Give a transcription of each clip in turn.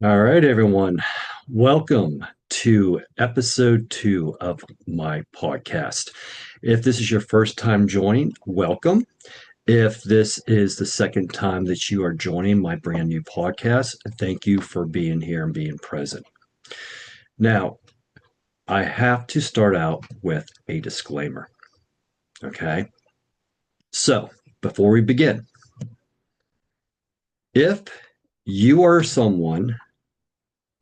All right, everyone. Welcome to episode 2 of my podcast. If this is your first time joining, welcome. If this is the second time that you are joining my brand new podcast, thank you for being here and being present. Now, I have to start out with a disclaimer. Okay. So, before we begin, if you are someone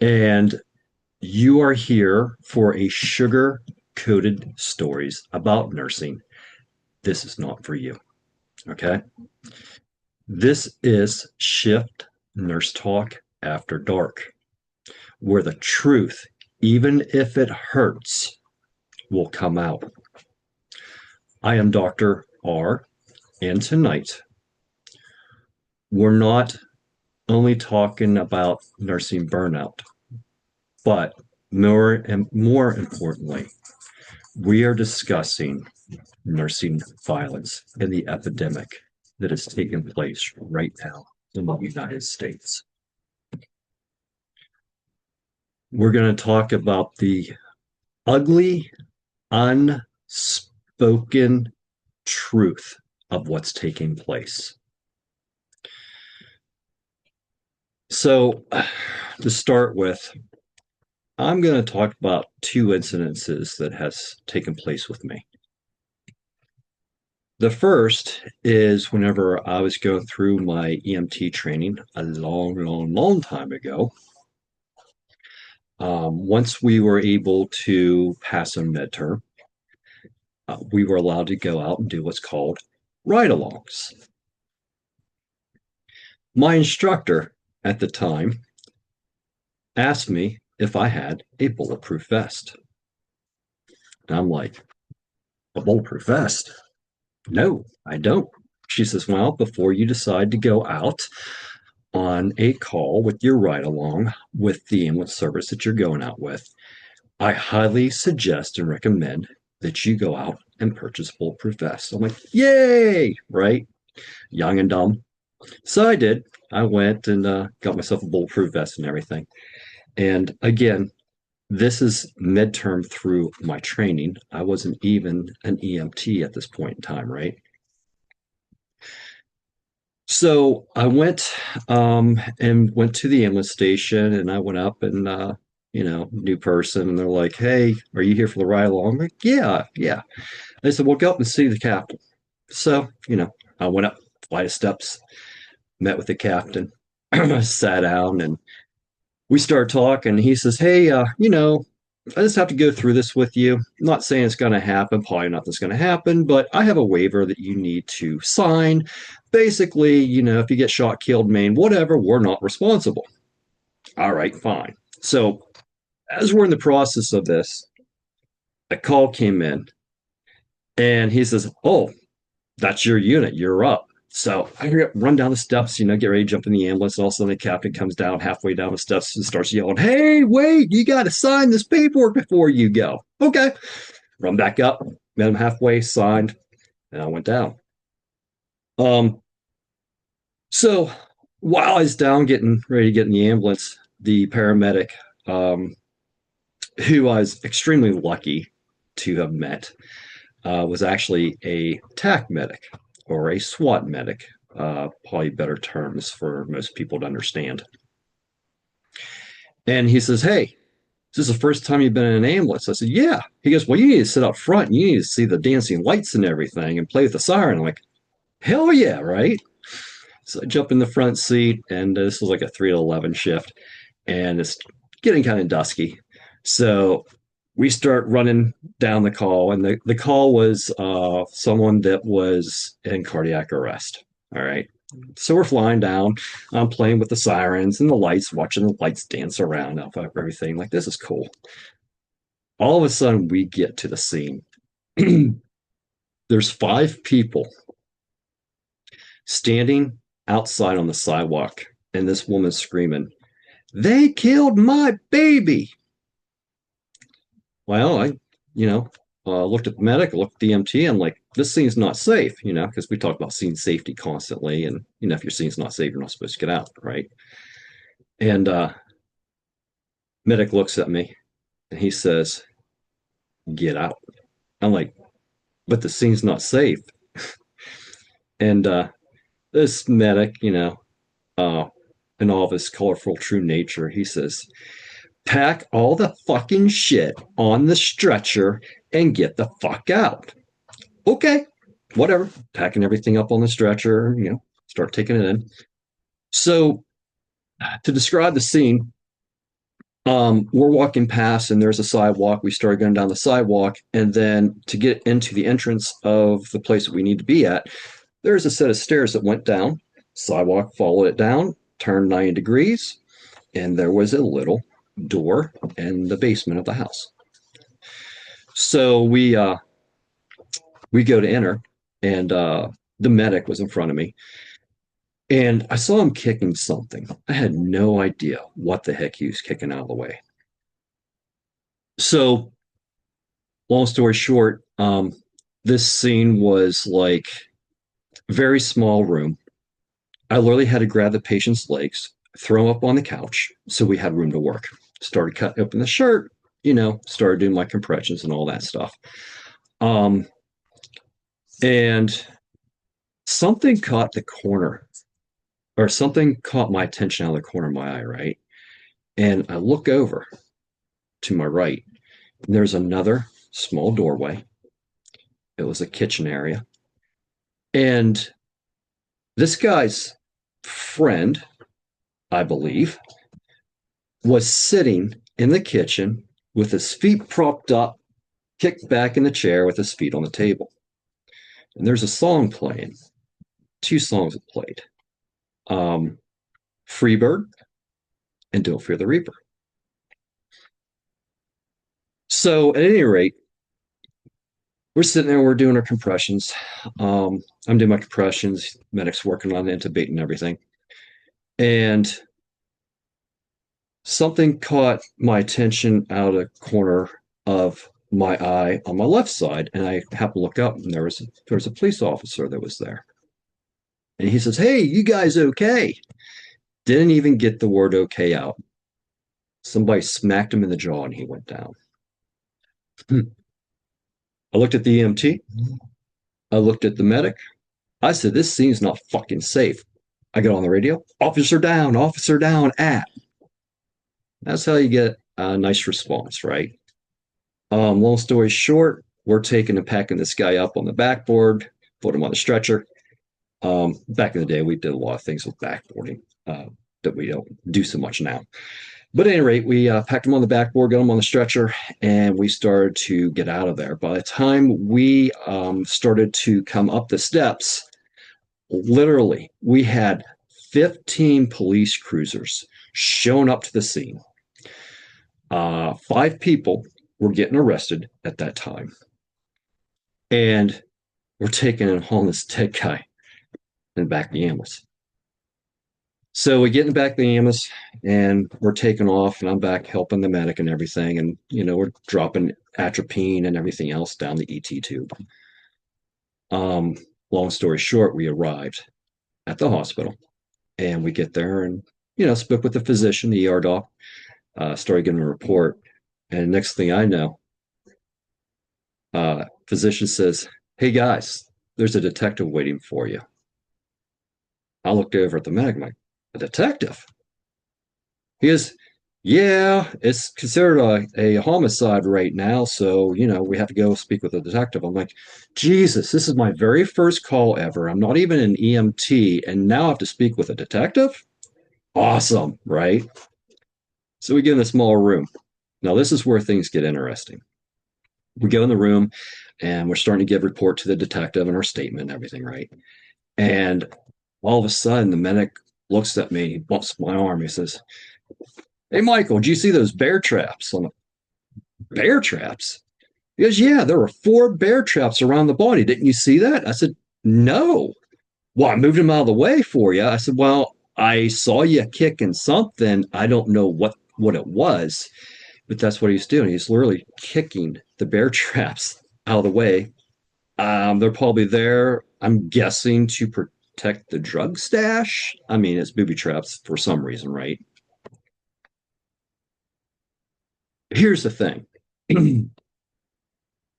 and you are here for a sugar coated stories about nursing, this is not for you. Okay. This is Shift Nurse Talk After Dark, where the truth, even if it hurts, will come out. I am Dr. R, and tonight we're not only talking about nursing burnout, but more importantly, we are discussing nursing violence and the epidemic that is taking place right now in the United States. We're going to talk about the ugly, unspoken truth of what's taking place. So, to start with, I'm going to talk about two incidences that has taken place with me. The first is whenever I was going through my EMT training a long time ago. Once we were able to pass a midterm, we were allowed to go out and do what's called ride-alongs. My instructor at the time asked me if I had a bulletproof vest. And I'm like, a bulletproof vest? No, I don't. She says, well, before you decide to go out on a call with your ride along with the ambulance service that you're going out with, I highly suggest and recommend that you go out and purchase bulletproof vests. I'm like, yay, right? Young and dumb. So I did. I went and got myself a bulletproof vest and everything. And again, this is midterm through my training. I wasn't even an EMT at this point in time, right? So I went and went to the ambulance station, and I went up and new person, and they're like, "Hey, are you here for the ride along?" I'm like, "Yeah, yeah." They said, "Well, go up and see the captain." So I went up flight of steps, met with the captain, sat down, and we started talking. He says, "Hey, I just have to go through this with you. I'm not saying it's going to happen, probably nothing's going to happen, but I have a waiver that you need to sign. Basically, if you get shot, killed, maimed, whatever, we're not responsible." All right, fine. So, as we're in the process of this, a call came in and he says, "Oh, that's your unit. You're up." So I run down the steps, get ready to jump in the ambulance. And all of a sudden, the captain comes down halfway down the steps and starts yelling, "Hey, wait, you got to sign this paperwork before you go." Okay. Run back up, met him halfway, signed, and I went down. So while I was down getting ready to get in the ambulance, the paramedic, who I was extremely lucky to have met, was actually a TAC medic or a SWAT medic, probably better terms for most people to understand. And he says, "Hey, is this the first time you've been in an ambulance?" I said, "Yeah." He goes, "Well, you need to sit up front and you need to see the dancing lights and everything and play with the siren." I'm like, hell yeah, right? So I jump in the front seat, and this was like a 3 to 11 shift, and it's getting kind of dusky. So we start running down the call, and the call was someone that was in cardiac arrest. All right. So we're flying down. I'm playing with the sirens and the lights, watching the lights dance around, everything. Like, this is cool. All of a sudden, we get to the scene. There's 5 people standing outside on the sidewalk, and this woman's screaming, "They killed my baby." Well, I, looked at the medic, looked at the EMT. I'm like, this scene's not safe, because we talk about scene safety constantly. And, if your scene's not safe, you're not supposed to get out, right? And Medic looks at me and he says, "Get out." I'm like, "But the scene's not safe." And this medic, uh, in all of his colorful true nature, he says, "Pack all the fucking shit on the stretcher and get the fuck out." Okay, whatever. Packing everything up on the stretcher, start taking it in. So to describe the scene, we're walking past and there's a sidewalk. We started going down the sidewalk, and then to get into the entrance of the place that we need to be at, there's a set of stairs that went down. Sidewalk followed it down, turned 90 degrees, and there was a little door in the basement of the house. So we go to enter, and the medic was in front of me, and I saw him kicking something. I had no idea what the heck he was kicking out of the way. So, long story short, this scene was like a very small room. I literally had to grab the patient's legs, throw him up on the couch so we had room to work. Started cutting open the shirt, started doing my compressions and all that stuff. Um, and something caught the corner, or something caught my attention out of the corner of my eye, right? And I look over to my right, and there's another small doorway. It was a kitchen area. And this guy's friend, I believe, was sitting in the kitchen with his feet propped up, kicked back in the chair with his feet on the table. And there's a song playing, two songs that played, um, Freebird and Don't Fear the Reaper. So, at any rate, we're sitting there, we're doing our compressions. I'm doing my compressions, medic's working on the intubate and everything. And something caught my attention out of the corner of my eye on my left side, and I happened to look up, and there was a police officer that was there. And he says, "Hey, you guys okay?" Didn't even get the word okay out. Somebody smacked him in the jaw and he went down. I looked at the EMT. I looked at the medic. I said, "This scene's not fucking safe." I get on the radio. Officer down, at. That's how you get a nice response, right? Long story short, we're taking and packing this guy up on the backboard, put him on the stretcher. Back in the day, we did a lot of things with backboarding that we don't do so much now. But at any rate, we packed him on the backboard, got him on the stretcher, and we started to get out of there. By the time we started to come up the steps, literally, we had 15 police cruisers showing up to the scene. 5 people were getting arrested at that time. And we're taking and hauling this dead guy in the back of the ambulance. So we get in the back of the ambulance and we're taking off, and I'm back helping the medic and everything. And, we're dropping atropine and everything else down the ET tube. Long story short, we arrived at the hospital and we get there and, spoke with the physician, the ER doc, started giving a report. And next thing I know, physician says, "Hey guys, there's a detective waiting for you." I looked over at the medic, I'm like, "A detective?" He goes, "Yeah, it's considered a homicide right now, so we have to go speak with a detective." I'm like, "Jesus, this is my very first call ever. I'm not even an EMT, and now I have to speak with a detective? Awesome, right?" So we get in a small room. Now this is where things get interesting. We go in the room and we're starting to give report to the detective and our statement and everything, right? And all of a sudden, the medic looks at me, he bumps my arm. He says, "Hey, Michael, did you see those bear traps?" I'm like, "Bear traps?" He goes, "Yeah, there were 4 bear traps around the body. Didn't you see that?" I said, "No." "Well, I moved them out of the way for you." I said, "Well, I saw you kicking something. I don't know what it was, but that's what he's doing. He's literally kicking the bear traps out of the way. They're probably there, I'm guessing, to protect the drug stash. I mean, it's booby traps for some reason, right?" Here's the thing.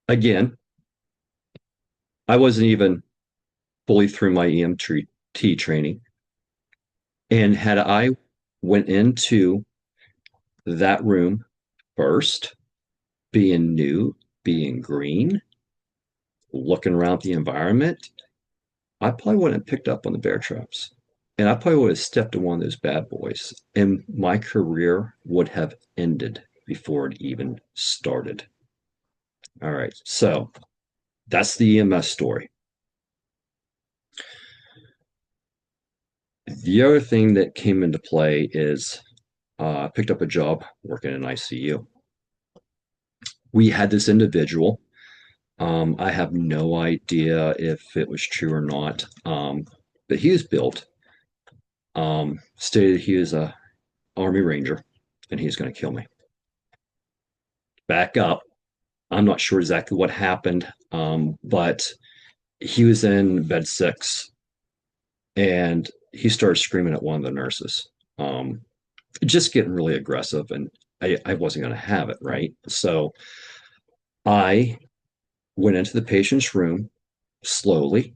Again, I wasn't even fully through my EMT training. And had I went into that room first, being new, being green, looking around the environment, I probably wouldn't have picked up on the bear traps. And I probably would have stepped in one of those bad boys. And my career would have ended before it even started. All right. So that's the EMS story. The other thing that came into play is I picked up a job working in ICU. We had this individual. I have no idea if it was true or not, but he was built, stated he was a Army Ranger and he's going to kill me. Back up. I'm not sure exactly what happened, but he was in bed 6 and he started screaming at one of the nurses, just getting really aggressive. And I wasn't going to have it, right? So I went into the patient's room slowly,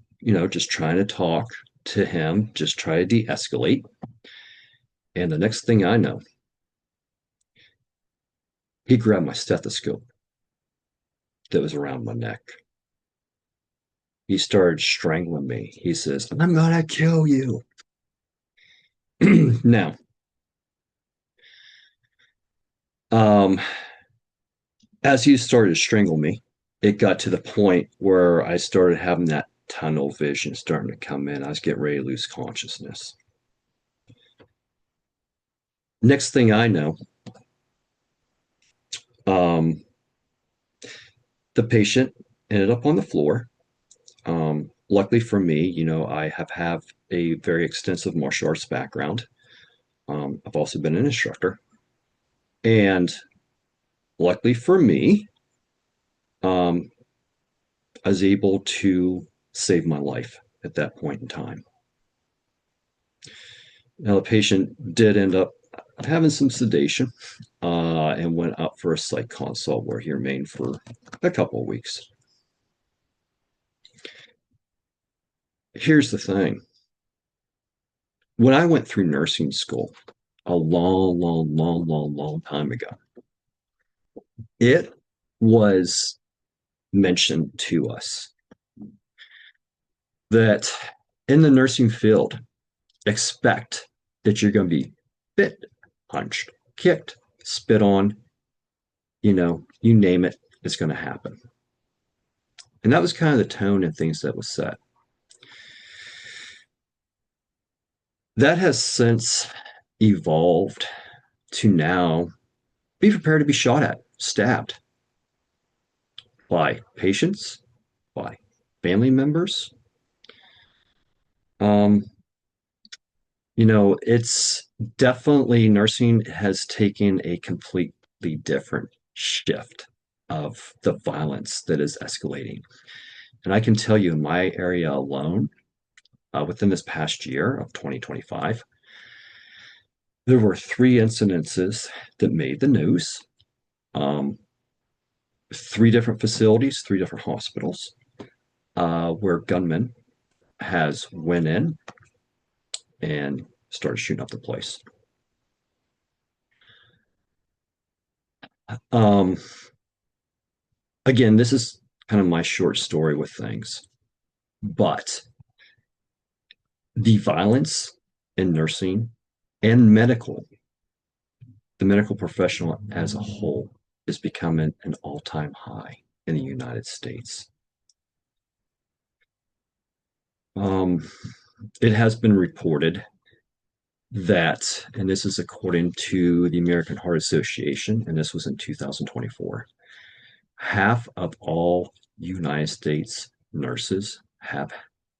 just trying to talk to him, just try to de escalate. And the next thing I know, he grabbed my stethoscope that was around my neck. He started strangling me. He says, I'm going to kill you. Now, um, as he started to strangle me, it got to the point where I started having that tunnel vision starting to come in. I was getting ready to lose consciousness. Next thing I know, um, the patient ended up on the floor. Luckily for me, I have a very extensive martial arts background. I've also been an instructor. And luckily for me, um, I was able to save my life at that point in time. Now, the patient did end up having some sedation and went out for a psych consult where he remained for a couple of weeks. Here's the thing. When I went through nursing school a long, long, long, long, long time ago, it was mentioned to us that in the nursing field, expect that you're going to be bit, punched, kicked, spit on, you name it, it's going to happen. And that was kind of the tone and things that was set. That has since evolved to now be prepared to be shot at, stabbed by patients, by family members. Um, it's definitely nursing has taken a completely different shift of the violence that is escalating. And I can tell you in my area alone, within this past year of 2025, there were 3 incidences that made the news. Um, 3 different facilities, 3 different hospitals, where gunmen has went in and started shooting up the place. Um, Again, this is kind of my short story with things, but the violence in nursing and the medical professional as a whole, is becoming an all-time high in the United States. Um, it has been reported that, and this is according to the American Heart Association, and this was in 2024, half of all United States nurses have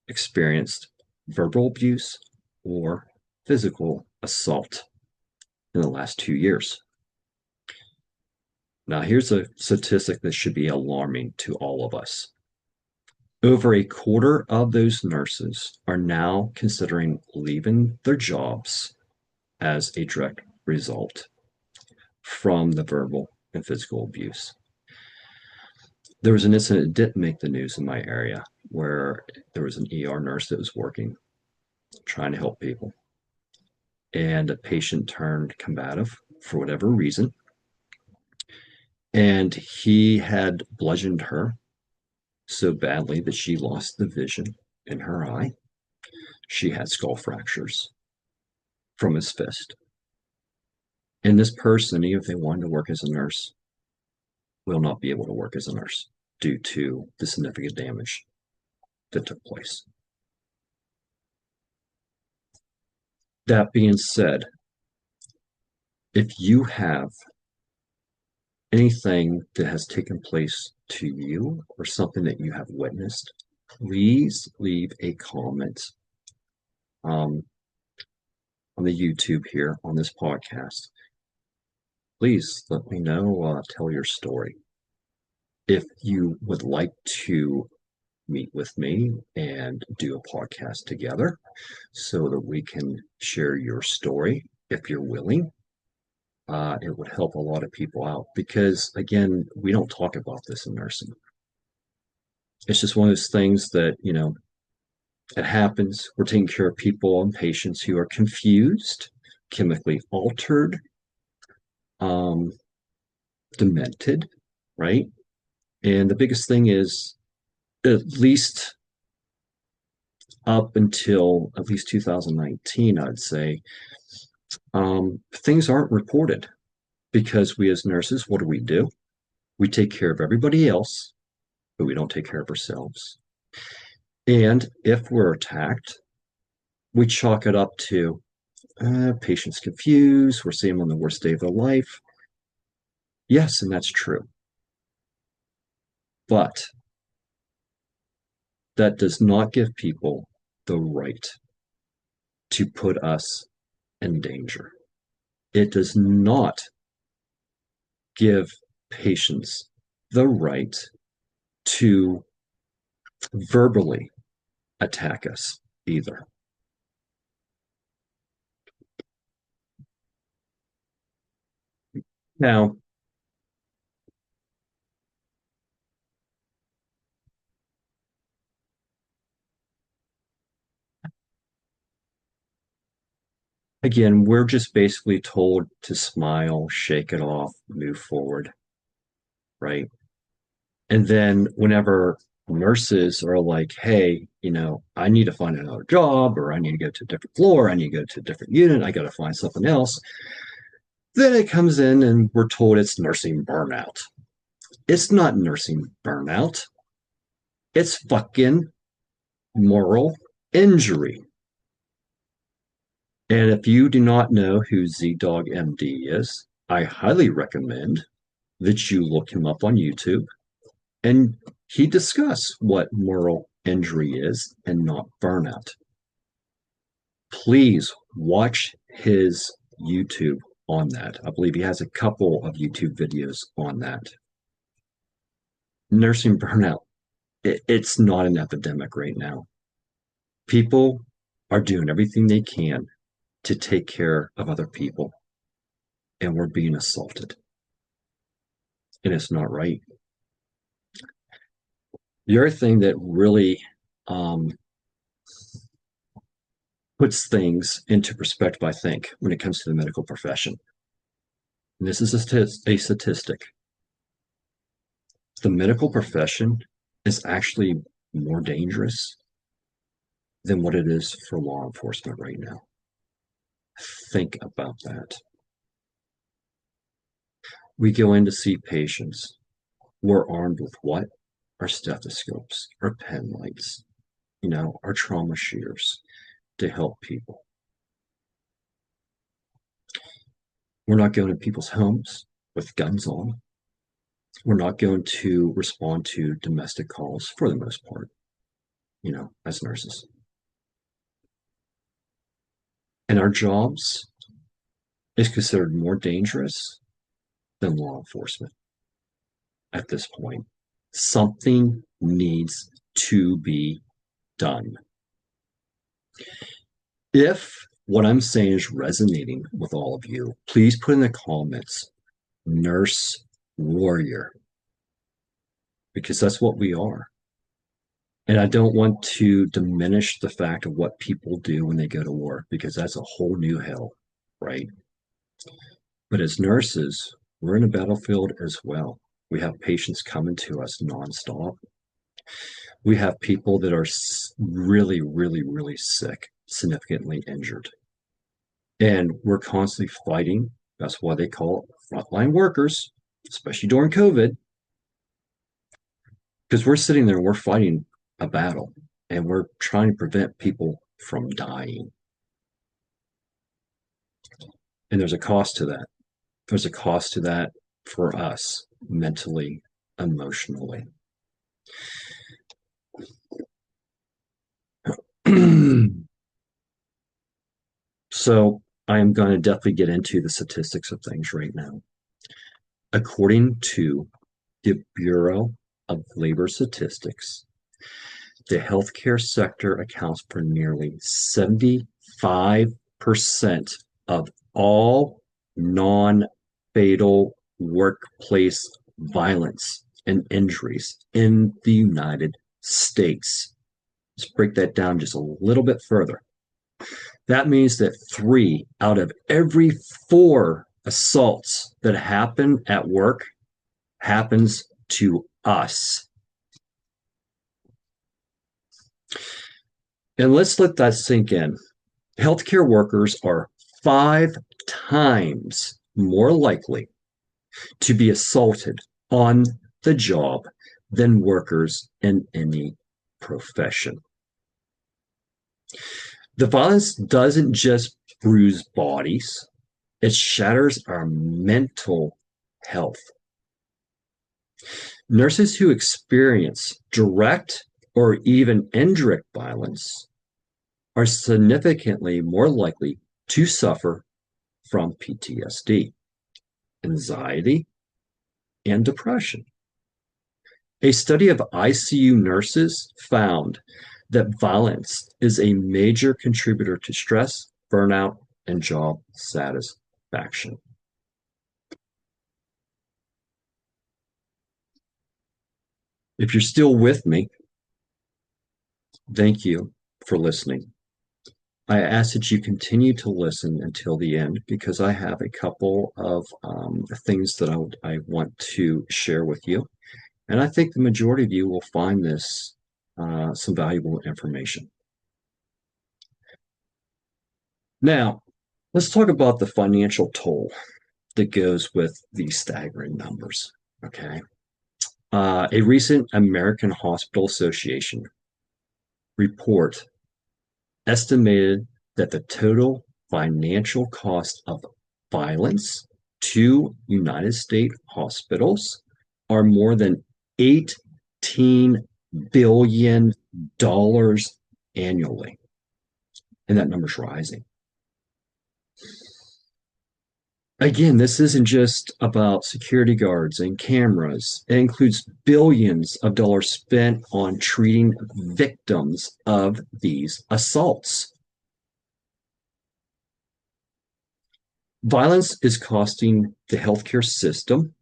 experienced verbal abuse or physical assault in the last 2 years. Now, here's a statistic that should be alarming to all of us. Over a quarter of those nurses are now considering leaving their jobs as a direct result from the verbal and physical abuse. There was an incident that didn't make the news in my area where there was an ER nurse that was working, trying to help people, and a patient turned combative for whatever reason, and he had bludgeoned her so badly that she lost the vision in her eye. She had skull fractures from his fist. And this person, even if they wanted to work as a nurse, will not be able to work as a nurse due to the significant damage that took place. That being said, if you have anything that has taken place to you or something that you have witnessed, please leave a comment on the YouTube here on this podcast. Please let me know, tell your story. If you would like to meet with me and do a podcast together so that we can share your story, if you're willing, it would help a lot of people out because, again, we don't talk about this in nursing. It's just one of those things that, it happens. We're taking care of people and patients who are confused, chemically altered, demented, right? And the biggest thing is, at least up until at least 2019, I'd say, things aren't reported because we as nurses, what do? We take care of everybody else, but we don't take care of ourselves. And if we're attacked, we chalk it up to patients confused, we're seeing them on the worst day of their life. Yes, and that's true. But that does not give people the right to put us in danger. It does not give patients the right to verbally attack us either. Now, again, we're just basically told to smile, shake it off, move forward, right? And then whenever nurses are like, hey, I need to find another job, or I need to go to a different floor, I need to go to a different unit, I got to find something else, then it comes in and we're told it's nursing burnout. It's not nursing burnout. It's fucking moral injury. And if you do not know who Z Dog MD is, I highly recommend that you look him up on YouTube and he discuss what moral injury is and not burnout. Please watch his YouTube on that. I believe he has a couple of YouTube videos on that. Nursing burnout, it's not an epidemic right now. People are doing everything they can to take care of other people, and we're being assaulted. And it's not right. The other thing that really puts things into perspective, I think, when it comes to the medical profession, and this is a statistic, the medical profession is actually more dangerous than what it is for law enforcement right now. Think about that. We go in to see patients. We're armed with what? Our stethoscopes, our pen lights, our trauma shears to help people. We're not going to people's homes with guns on. We're not going to respond to domestic calls for the most part, as nurses. And our jobs is considered more dangerous than law enforcement at this point. Something needs to be done. If what I'm saying is resonating with all of you, please put in the comments, nurse warrior, because that's what we are. And I don't want to diminish the fact of what people do when they go to war, because that's a whole new hell, right? But as nurses, we're in a battlefield as well. We have patients coming to us nonstop. We have people that are really, really, really sick, significantly injured. And we're constantly fighting. That's why they call it frontline workers, especially during COVID, because we're sitting there and we're fighting a battle and we're trying to prevent people from dying. And there's a cost to that. There's a cost to that for us mentally, emotionally. So I am going to definitely get into the statistics of things right now. According to the Bureau of Labor Statistics, the healthcare sector accounts for nearly 75% of all non-fatal workplace violence and injuries in the United States. Let's break that down just a little bit further. That means that 3 out of every 4 assaults that happen at work happens to us. And let's let that sink in. Healthcare workers are 5 times more likely to be assaulted on the job than workers in any profession. The violence doesn't just bruise bodies, it shatters our mental health. Nurses who experience direct or even indirect violence are significantly more likely to suffer from PTSD, anxiety, and depression. A study of ICU nurses found that violence is a major contributor to stress, burnout, and job satisfaction. If you're still with me, thank you for listening. I ask that you continue to listen until the end because I have a couple of things that I want to share with you. And I think the majority of you will find this some valuable information. Now, let's talk about the financial toll that goes with these staggering numbers. Okay. A recent American Hospital Association report estimated that the total financial cost of violence to United States hospitals are more than $18 billion annually. And that number's rising. Again, this isn't just about security guards and cameras. It includes billions of dollars spent on treating victims of these assaults. Violence is costing the healthcare system,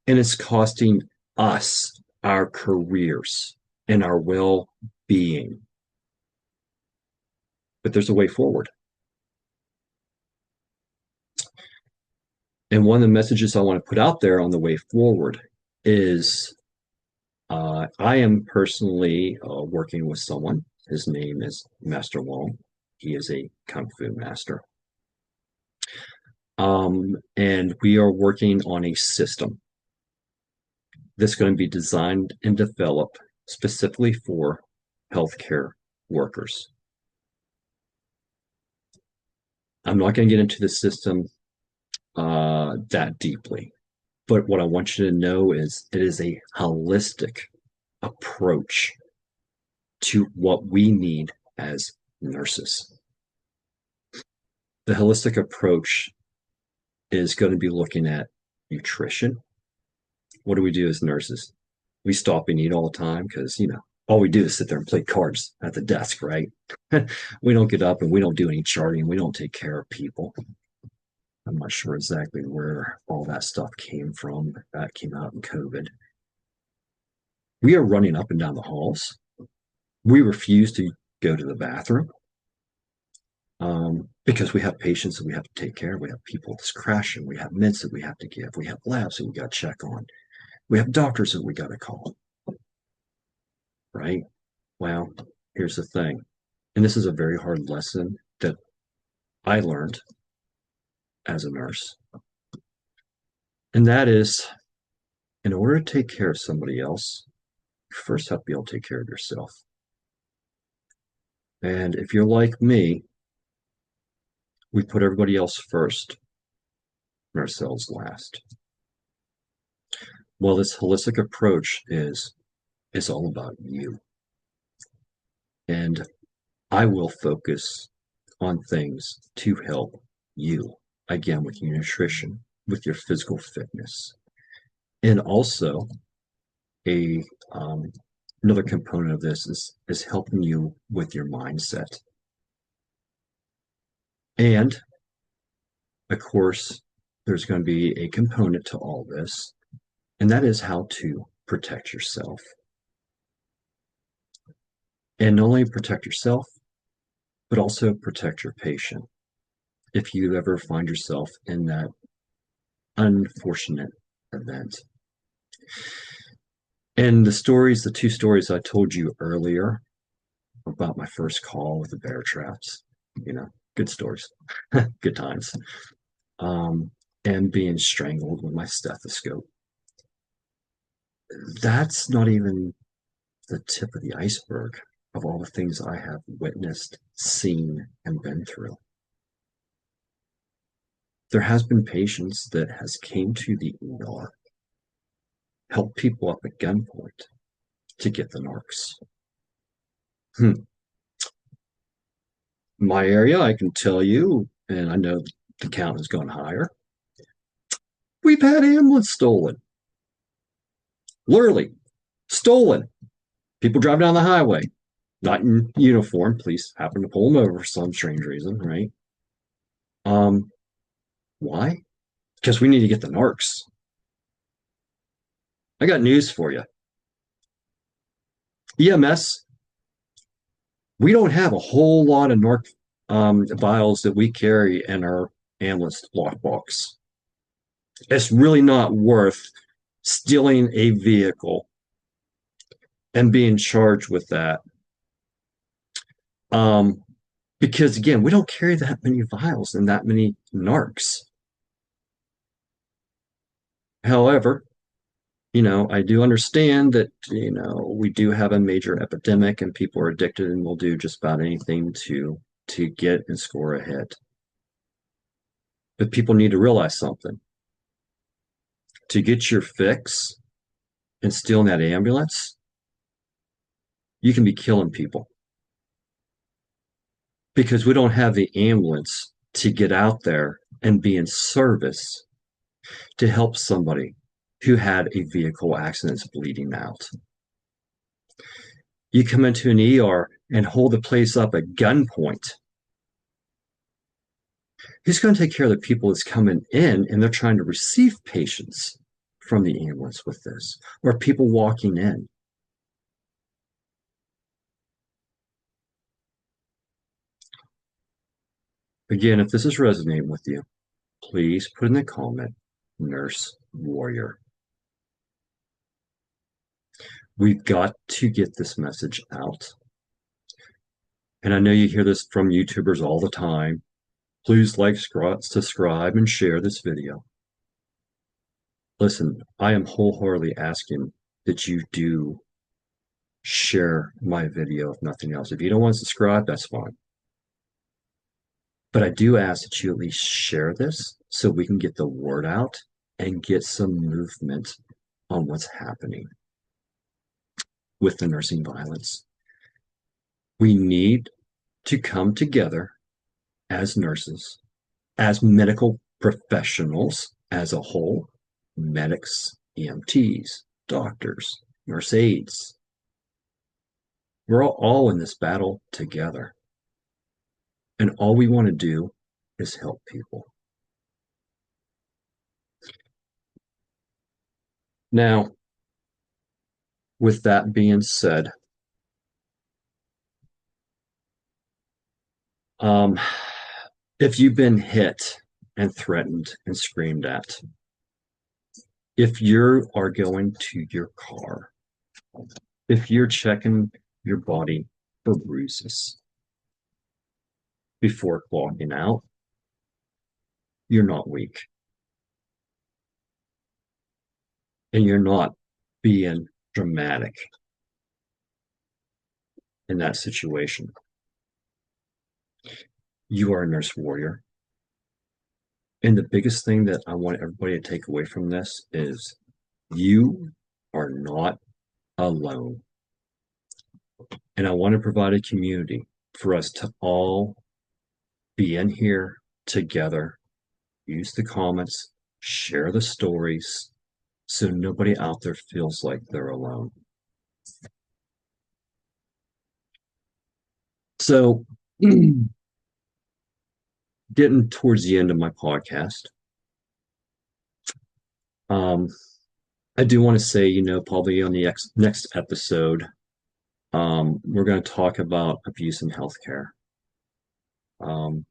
and it's costing us our careers and our well-being. But there's a way forward. And one of the messages I want to put out there on the way forward is I am personally working with someone. His name is Master Wong. He is a Kung Fu master. And we are working on a system that's going to be designed and developed specifically for healthcare workers. I'm not going to get into the system that deeply. But what I want you to know is it is a holistic approach to what we need as nurses. The holistic approach is going to be looking at nutrition. What do we do as nurses? We stop and eat all the time because, all we do is sit there and play cards at the desk, right? We don't get up and we don't do any charting. We don't take care of people. I'm not sure exactly where all that stuff came from. That came out in COVID. We are running up and down the halls. We refuse to go to the bathroom because we have patients that we have to take care of. We have people that's crashing. We have meds that we have to give. We have labs that we got to check on. We have doctors that we got to call, right? Well, here's the thing. And this is a very hard lesson that I learned as a nurse. And that is, in order to take care of somebody else, you first have to be able to take care of yourself. And if you're like me, we put everybody else first and ourselves last. Well, this holistic approach is it's all about you. And I will focus on things to help you, again, with your nutrition, with your physical fitness, and also a another component of this is helping you with your mindset. And of course, there's going to be a component to all this, and that is how to protect yourself. And not only protect yourself, but also protect your patient. If you ever find yourself in that unfortunate event. And the two stories I told you earlier about my first call with the bear traps, good stories, good times. And being strangled with my stethoscope. That's not even the tip of the iceberg of all the things I have witnessed, seen, and been through. There has been patients that has came to the ER, helped people up at gunpoint to get the narcs. My area, I can tell you, and I know the count has gone higher. We've had ambulance stolen. Literally stolen. People drive down the highway, not in uniform. Police happen to pull them over for some strange reason, right? Why? Because we need to get the narcs. I got news for you. EMS, we don't have a whole lot of narc vials that we carry in our ambulance lockbox. It's really not worth stealing a vehicle and being charged with that. Because again, we don't carry that many vials and that many narcs. However, I do understand that, we do have a major epidemic and people are addicted and will do just about anything to get and score ahead. But people need to realize something. To get your fix and steal in that ambulance, you can be killing people. Because we don't have the ambulance to get out there and be in service to help somebody who had a vehicle accident that's bleeding out. You come into an ER and hold the place up at gunpoint. Who's going to take care of the people that's coming in and they're trying to receive patients from the ambulance with this, or people walking in? Again, if this is resonating with you, please put in the comment, nurse warrior. We've got to get this message out. And I know you hear this from YouTubers all the time. Please like, subscribe, and share this video. Listen, I am wholeheartedly asking that you do share my video, if nothing else. If you don't want to subscribe, that's fine. But I do ask that you at least share this so we can get the word out and get some movement on what's happening with the nursing violence. We need to come together as nurses, as medical professionals as a whole, medics, EMTs, doctors, nurse aides. We're all in this battle together. And all we want to do is help people. Now, with that being said, um, if you've been hit and threatened and screamed at, if you are going to your car, if you're checking your body for bruises before clogging out, you're not weak and you're not being dramatic in that situation. You are a nurse warrior. And the biggest thing that I want everybody to take away from this is you are not alone. And I want to provide a community for us to all be in here together, use the comments, share the stories, so nobody out there feels like they're alone. So, getting towards the end of my podcast, um, I do want to say, probably on the next episode, we're going to talk about abuse in healthcare um,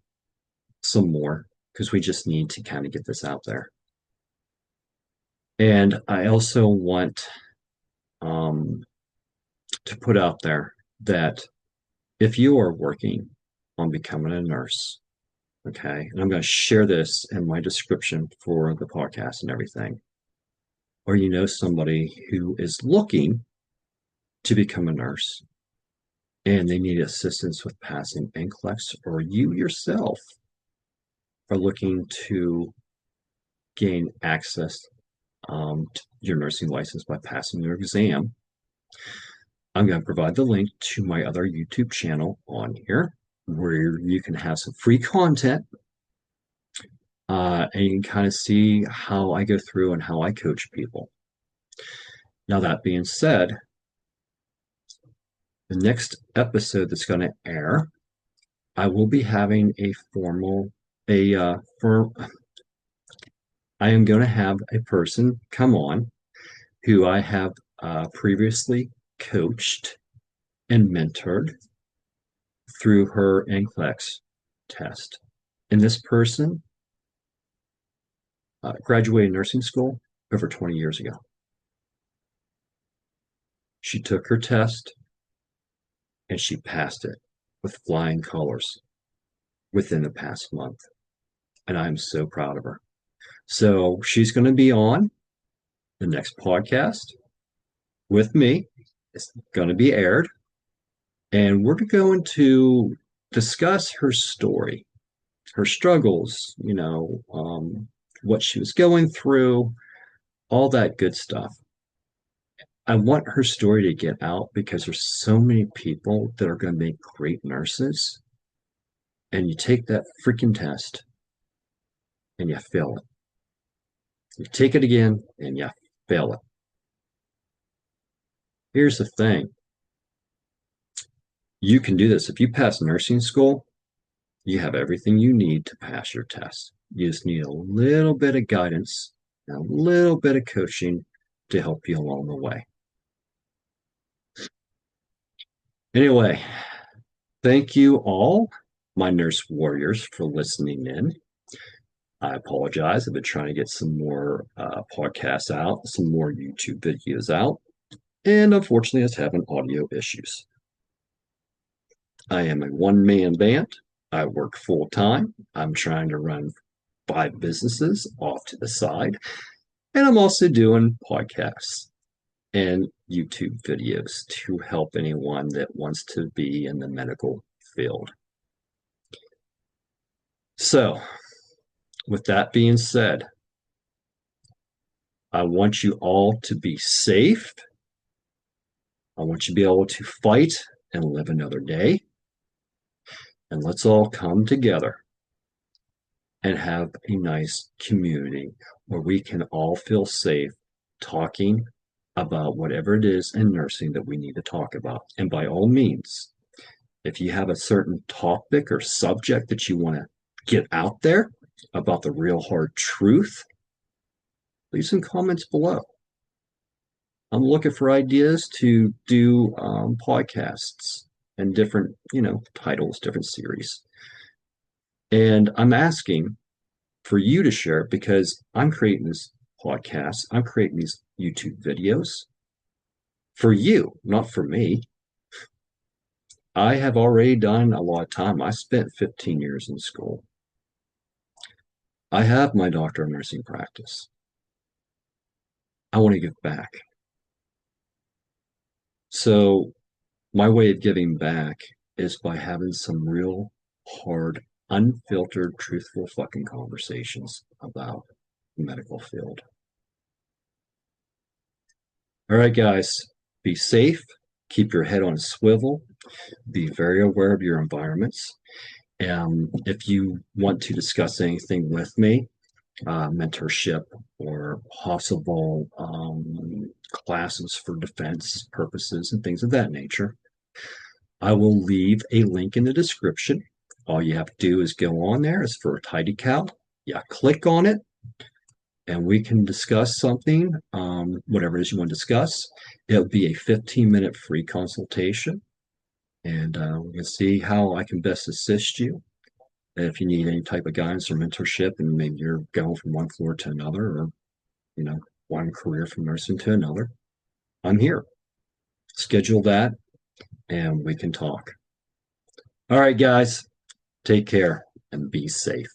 some more because we just need to kind of get this out there. And I also want um, to put out there that if you are working on becoming a nurse, okay, and I'm going to share this in my description for the podcast and everything, or you know somebody who is looking to become a nurse and they need assistance with passing NCLEX, or you yourself are looking to gain access to your nursing license by passing your exam, I'm going to provide the link to my other YouTube channel on here where you can have some free content and you can kind of see how I go through and how I coach people. Now, that being said, the next episode that's going to air, I will be having I am going to have a person come on who I have previously coached and mentored through her NCLEX test. And this person graduated nursing school over 20 years ago. She took her test and she passed it with flying colors within the past month. And I'm so proud of her. So she's going to be on the next podcast with me. It's going to be aired. And we're going to discuss her story, her struggles, what she was going through, all that good stuff. I want her story to get out because there's so many people that are going to make great nurses. And you take that freaking test and you fail it. You take it again and you fail it. Here's the thing. You can do this. If you pass nursing school, you have everything you need to pass your test. You just need a little bit of guidance, a little bit of coaching to help you along the way. Anyway, thank you all, my nurse warriors, for listening in. I apologize. I've been trying to get some more podcasts out, some more YouTube videos out, and unfortunately, I was having audio issues. I am a one-man band. I work full-time. I'm trying to run 5 businesses off to the side, and I'm also doing podcasts and YouTube videos to help anyone that wants to be in the medical field. So, with that being said, I want you all to be safe. I want you to be able to fight and live another day. And let's all come together and have a nice community where we can all feel safe talking about whatever it is in nursing that we need to talk about. And by all means, if you have a certain topic or subject that you want to get out there about the real hard truth, leave some comments below. I'm looking for ideas to do podcasts and different, titles, different series. And I'm asking for you to share it because I'm creating this podcast, I'm creating these YouTube videos for you, not for me. I have already done a lot of time. I spent 15 years in school. I have my doctor of nursing practice. I want to give back. So, my way of giving back is by having some real hard, unfiltered, truthful fucking conversations about the medical field. All right, guys, be safe, keep your head on a swivel, be very aware of your environments. If you want to discuss anything with me, mentorship or possible classes for defense purposes and things of that nature, I will leave a link in the description. All you have to do is go on there. It's for a tidy cow. Yeah, click on it and we can discuss something, whatever it is you want to discuss. It'll be a 15-minute free consultation and we can see how I can best assist you. If you need any type of guidance or mentorship and maybe you're going from one floor to another or, you know, one career from nursing to another, I'm here. Schedule that and we can talk. All right, guys, take care and be safe.